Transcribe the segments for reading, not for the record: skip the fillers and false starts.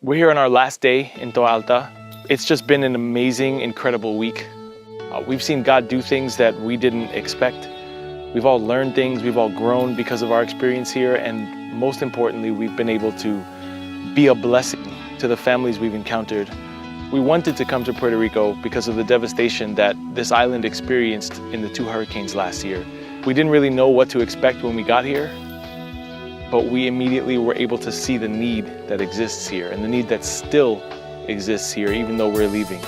We're here on our last day in Toa Alta. It's just been an amazing, incredible week. We've seen God do things that we didn't expect. We've all learned things, we've all grown because of our experience here, and most importantly, we've been able to be a blessing to the families we've encountered. We wanted to come to Puerto Rico because of the devastation that this island experienced in the 2 hurricanes last year. We didn't really know what to expect when we got here, but we immediately were able to see the need that exists here and the need that still exists here, even though we're leaving.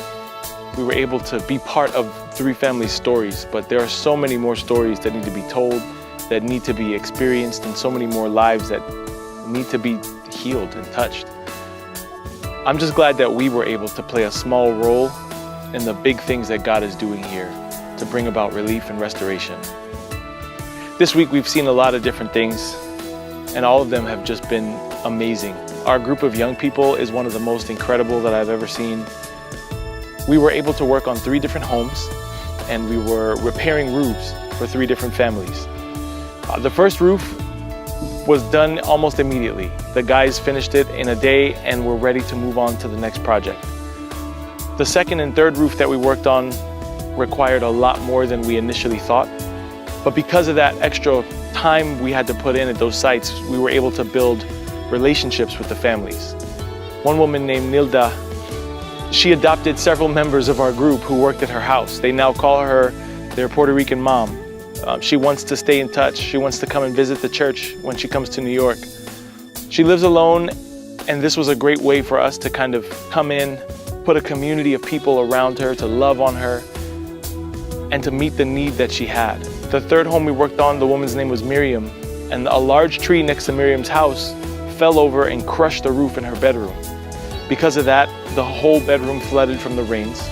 We were able to be part of 3 families' stories, but there are so many more stories that need to be told, that need to be experienced, and so many more lives that need to be healed and touched. I'm just glad that we were able to play a small role in the big things that God is doing here to bring about relief and restoration. This week we've seen a lot of different things, and all of them have just been amazing. Our group of young people is one of the most incredible that I've ever seen. We were able to work on 3 different homes, and we were repairing roofs for 3 different families. The first roof was done almost immediately. The guys finished it in a day and were ready to move on to the next project. The second and third roof that we worked on required a lot more than we initially thought, but because of that extra time we had to put in at those sites, we were able to build relationships with the families. One woman named Nilda, she adopted several members of our group who worked at her house. They now call her their Puerto Rican mom. She wants to stay in touch. She wants to come and visit the church when she comes to New York. She lives alone, and this was a great way for us to kind of come in, put a community of people around her, to love on her, and to meet the need that she had. The third home we worked on, the woman's name was Miriam, and a large tree next to Miriam's house fell over and crushed the roof in her bedroom. Because of that, the whole bedroom flooded from the rains.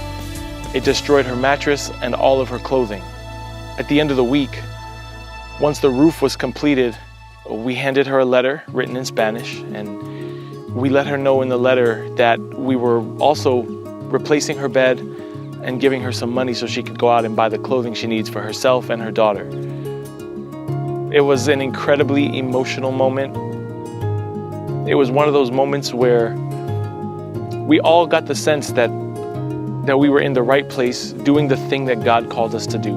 It destroyed her mattress and all of her clothing. At the end of the week, once the roof was completed, we handed her a letter written in Spanish, and we let her know in the letter that we were also replacing her bed and giving her some money so she could go out and buy the clothing she needs for herself and her daughter. It was an incredibly emotional moment. It was one of those moments where we all got the sense that we were in the right place, doing the thing that God called us to do.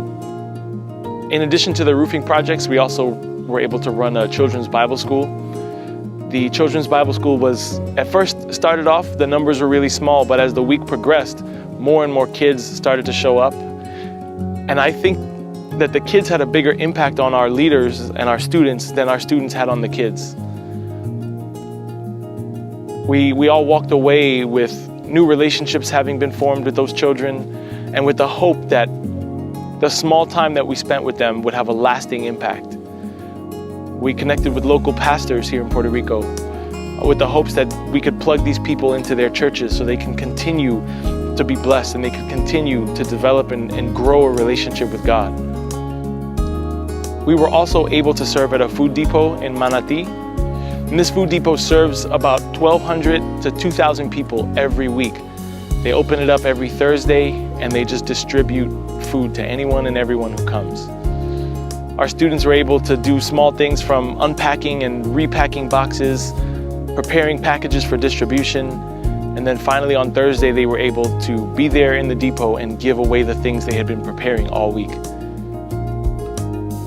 In addition to the roofing projects, we also were able to run a children's Bible school. The children's Bible school was, at first started off, the numbers were really small, but as the week progressed, more and more kids started to show up. And I think that the kids had a bigger impact on our leaders and our students than our students had on the kids. We all walked away with new relationships having been formed with those children, and with the hope that the small time that we spent with them would have a lasting impact. We connected with local pastors here in Puerto Rico with the hopes that we could plug these people into their churches so they can continue to be blessed and they could continue to develop and grow a relationship with God. We were also able to serve at a food depot in Manatí. And this food depot serves about 1,200 to 2,000 people every week. They open it up every Thursday and they just distribute food to anyone and everyone who comes. Our students were able to do small things from unpacking and repacking boxes, preparing packages for distribution, and then finally on Thursday they were able to be there in the depot and give away the things they had been preparing all week.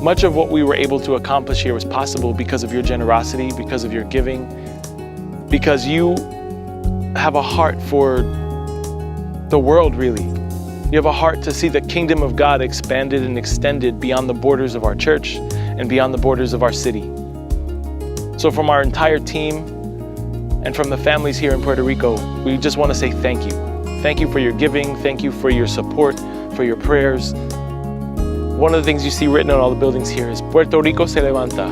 Much of what we were able to accomplish here was possible because of your generosity, because of your giving, because you have a heart for the world, really. You have a heart to see the kingdom of God expanded and extended beyond the borders of our church and beyond the borders of our city. So from our entire team and from the families here in Puerto Rico, we just want to say thank you. Thank you for your giving. Thank you for your support, for your prayers. One of the things you see written on all the buildings here is Puerto Rico se levanta.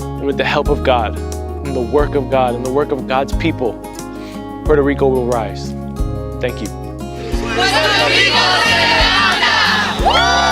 And with the help of God and the work of God and the work of God's people, Puerto Rico will rise. Thank you. Puerto Rico se levanta.